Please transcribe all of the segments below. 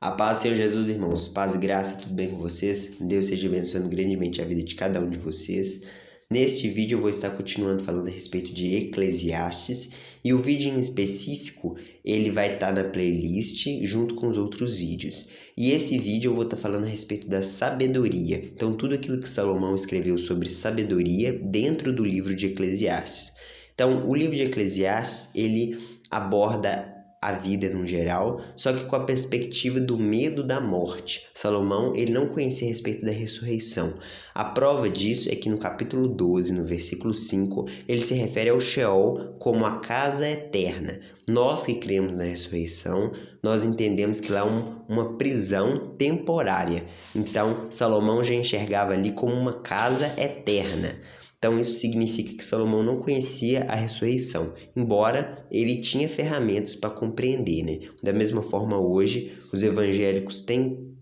A paz, Senhor Jesus, irmãos. Paz e graça, tudo bem com vocês? Deus seja abençoando grandemente a vida de cada um de vocês. Neste vídeo eu vou estar continuando falando a respeito de Eclesiastes e o vídeo em específico ele vai estar na playlist junto com os outros vídeos. E esse vídeo eu vou estar falando a respeito da sabedoria. Então tudo aquilo que Salomão escreveu sobre sabedoria dentro do livro de Eclesiastes. Então o livro de Eclesiastes ele aborda a vida no geral, só que com a perspectiva do medo da morte. Salomão ele não conhecia a respeito da ressurreição. A prova disso é que no capítulo 12, no versículo 5, ele se refere ao Sheol como a casa eterna. Nós que cremos na ressurreição, nós entendemos que lá é uma prisão temporária. Então, Salomão já enxergava ali como uma casa eterna. Então isso significa que Salomão não conhecia a ressurreição, embora ele tinha ferramentas para compreender, né? Da mesma forma hoje, os evangélicos têm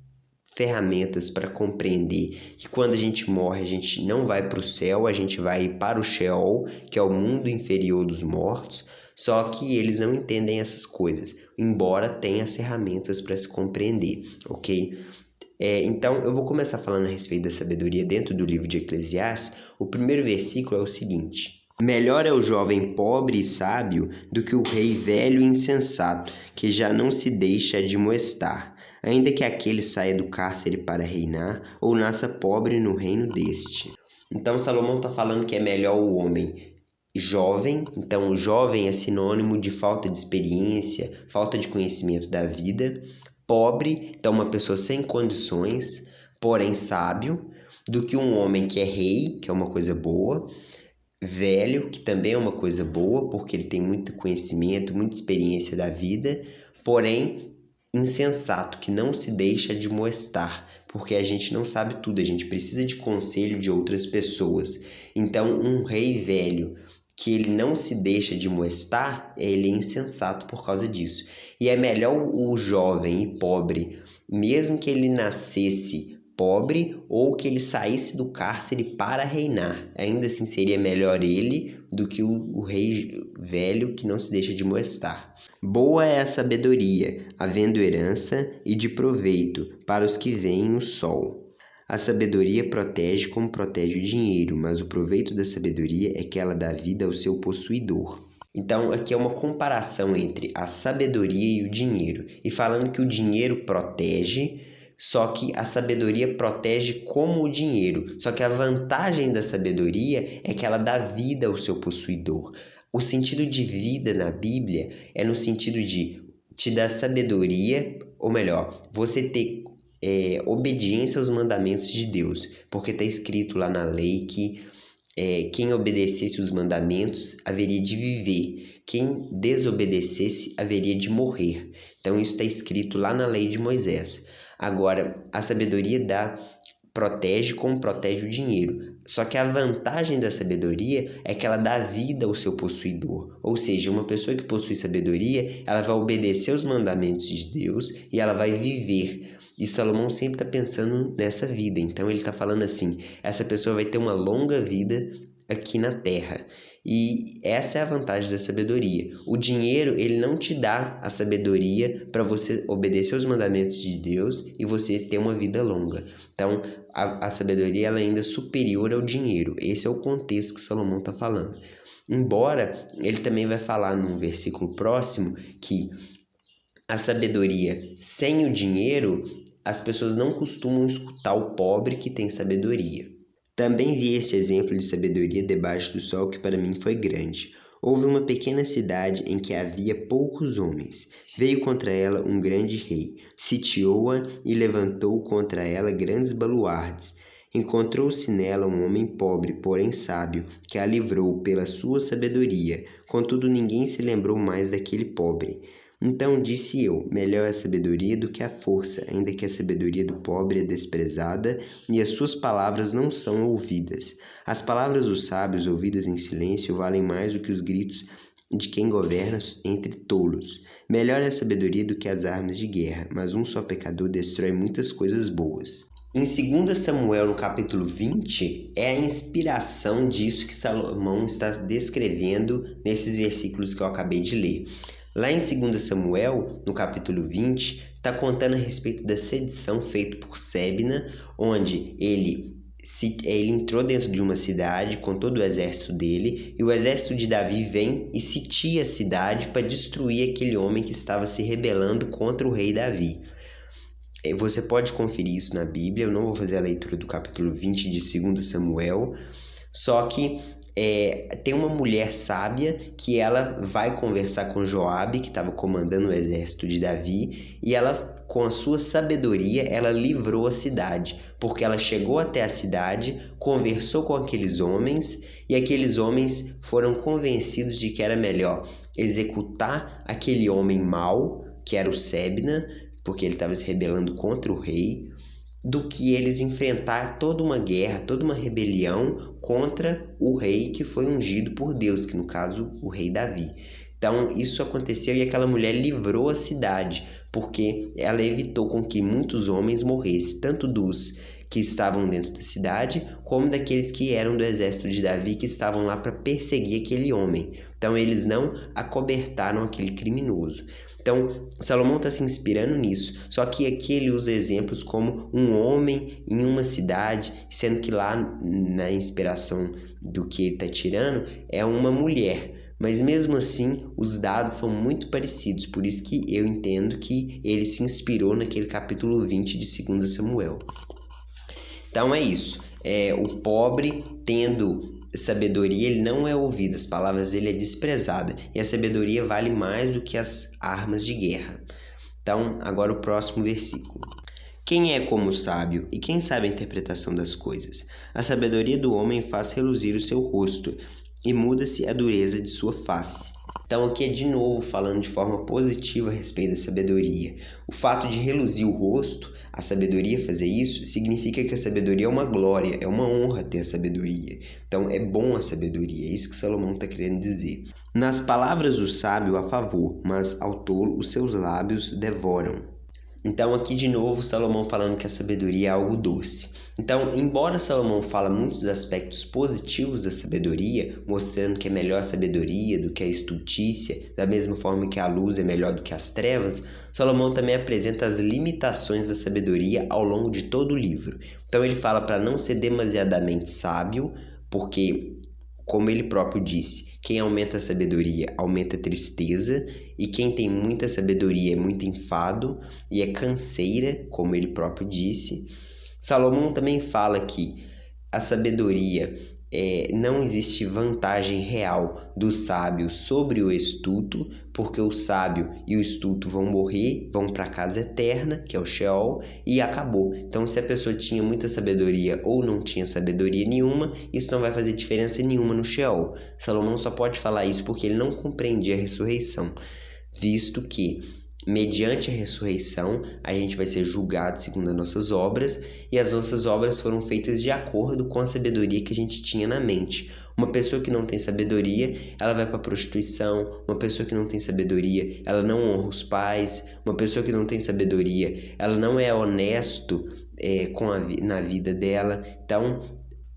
ferramentas para compreender que quando a gente morre, a gente não vai para o céu, a gente vai para o Sheol, que é o mundo inferior dos mortos, só que eles não entendem essas coisas, embora tenham as ferramentas para se compreender, ok? Então, eu vou começar falando a respeito da sabedoria dentro do livro de Eclesiastes. O primeiro versículo é o seguinte: melhor é o jovem pobre e sábio do que o rei velho e insensato, que já não se deixa admoestar, ainda que aquele saia do cárcere para reinar, ou nasça pobre no reino deste. Então, Salomão está falando que é melhor o homem jovem. Então, o jovem é sinônimo de falta de experiência, falta de conhecimento da vida. Pobre, então uma pessoa sem condições, porém sábio, do que um homem que é rei, que é uma coisa boa, velho, que também é uma coisa boa, porque ele tem muito conhecimento, muita experiência da vida, porém insensato, que não se deixa admoestar, porque a gente não sabe tudo, a gente precisa de conselho de outras pessoas. Então, um rei velho que ele não se deixa de admoestar, ele é insensato por causa disso. E é melhor o jovem e pobre, mesmo que ele nascesse pobre ou que ele saísse do cárcere para reinar. Ainda assim seria melhor ele do que o rei velho que não se deixa de admoestar. Boa é a sabedoria, havendo herança e de proveito para os que veem o sol. A sabedoria protege como protege o dinheiro, mas o proveito da sabedoria é que ela dá vida ao seu possuidor. Então, aqui é uma comparação entre a sabedoria e o dinheiro. E falando que o dinheiro protege, só que a sabedoria protege como o dinheiro. Só que a vantagem da sabedoria é que ela dá vida ao seu possuidor. O sentido de vida na Bíblia é no sentido de te dar sabedoria, ou melhor, você ter obediência aos mandamentos de Deus, porque está escrito lá na lei que quem obedecesse os mandamentos haveria de viver, quem desobedecesse haveria de morrer. Então isso está escrito lá na lei de Moisés. Agora, a sabedoria protege como protege o dinheiro. Só que a vantagem da sabedoria é que ela dá vida ao seu possuidor. Ou seja, uma pessoa que possui sabedoria, ela vai obedecer os mandamentos de Deus e ela vai viver. E Salomão sempre está pensando nessa vida. Então ele está falando assim, essa pessoa vai ter uma longa vida aqui na terra. E essa é a vantagem da sabedoria. O dinheiro, ele não te dá a sabedoria para você obedecer aos mandamentos de Deus e você ter uma vida longa. Então, a sabedoria ela é ainda superior ao dinheiro. Esse é o contexto que Salomão está falando. Embora ele também vai falar num versículo próximo que a sabedoria sem o dinheiro, as pessoas não costumam escutar o pobre que tem sabedoria. Também vi esse exemplo de sabedoria debaixo do sol que para mim foi grande. Houve uma pequena cidade em que havia poucos homens. Veio contra ela um grande rei, sitiou-a e levantou contra ela grandes baluartes. Encontrou-se nela um homem pobre, porém sábio, que a livrou pela sua sabedoria. Contudo, ninguém se lembrou mais daquele pobre. Então disse eu, melhor é a sabedoria do que a força, ainda que a sabedoria do pobre é desprezada e as suas palavras não são ouvidas. As palavras dos sábios ouvidas em silêncio valem mais do que os gritos de quem governa entre tolos. Melhor é a sabedoria do que as armas de guerra, mas um só pecador destrói muitas coisas boas. Em 2 Samuel, no capítulo 20, é a inspiração disso que Salomão está descrevendo nesses versículos que eu acabei de ler. Lá em 2 Samuel, no capítulo 20, está contando a respeito da sedição feita por Sebna, onde ele entrou dentro de uma cidade com todo o exército dele, e o exército de Davi vem e sitia a cidade para destruir aquele homem que estava se rebelando contra o rei Davi. Você pode conferir isso na Bíblia, eu não vou fazer a leitura do capítulo 20 de 2 Samuel, só que tem uma mulher sábia que ela vai conversar com Joabe, que estava comandando o exército de Davi, e ela, com a sua sabedoria, ela livrou a cidade, porque ela chegou até a cidade, conversou com aqueles homens, e aqueles homens foram convencidos de que era melhor executar aquele homem mau, que era o Sebna, porque ele estava se rebelando contra o rei, do que eles enfrentar toda uma guerra, toda uma rebelião contra o rei que foi ungido por Deus, que no caso o rei Davi. Então isso aconteceu e aquela mulher livrou a cidade, porque ela evitou com que muitos homens morressem, tanto dos que estavam dentro da cidade, como daqueles que eram do exército de Davi, que estavam lá para perseguir aquele homem. Então eles não acobertaram aquele criminoso. Então, Salomão está se inspirando nisso, só que aqui ele usa exemplos como um homem em uma cidade, sendo que lá na inspiração do que ele está tirando é uma mulher. Mas mesmo assim, os dados são muito parecidos, por isso que eu entendo que ele se inspirou naquele capítulo 20 de 2 Samuel. Então é isso, o pobre tendo sabedoria, ele não é ouvido, as palavras dele é desprezada, e a sabedoria vale mais do que as armas de guerra. Então, agora o próximo versículo. Quem é como o sábio, e quem sabe a interpretação das coisas? A sabedoria do homem faz reluzir o seu rosto, e muda-se a dureza de sua face. Então aqui é de novo falando de forma positiva a respeito da sabedoria. O fato de reluzir o rosto, a sabedoria fazer isso, significa que a sabedoria é uma glória, é uma honra ter a sabedoria. Então é bom a sabedoria, é isso que Salomão está querendo dizer. Nas palavras do sábio há favor, mas ao tolo os seus lábios devoram. Então aqui de novo Salomão falando que a sabedoria é algo doce. Então, embora Salomão fale muitos aspectos positivos da sabedoria, mostrando que é melhor a sabedoria do que a estultícia, da mesma forma que a luz é melhor do que as trevas, Salomão também apresenta as limitações da sabedoria ao longo de todo o livro. Então ele fala para não ser demasiadamente sábio, porque, como ele próprio disse, quem aumenta a sabedoria aumenta a tristeza, e quem tem muita sabedoria é muito enfado e é canseira, como ele próprio disse. Salomão também fala que a sabedoria não existe vantagem real do sábio sobre o estulto, porque o sábio e o estulto vão morrer, vão para a casa eterna, que é o Sheol, e acabou. Então, se a pessoa tinha muita sabedoria ou não tinha sabedoria nenhuma, isso não vai fazer diferença nenhuma no Sheol. Salomão só pode falar isso porque ele não compreendia a ressurreição, visto que mediante a ressurreição, a gente vai ser julgado segundo as nossas obras, e as nossas obras foram feitas de acordo com a sabedoria que a gente tinha na mente. Uma pessoa que não tem sabedoria, ela vai para a prostituição. Uma pessoa que não tem sabedoria, ela não honra os pais. Uma pessoa que não tem sabedoria, ela não é honesto na vida dela. Então,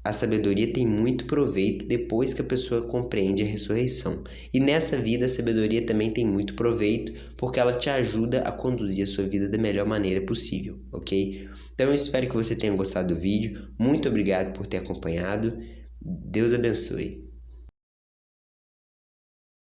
a sabedoria tem muito proveito depois que a pessoa compreende a ressurreição. E nessa vida a sabedoria também tem muito proveito, porque ela te ajuda a conduzir a sua vida da melhor maneira possível, ok? Então eu espero que você tenha gostado do vídeo. Muito obrigado por ter acompanhado. Deus abençoe.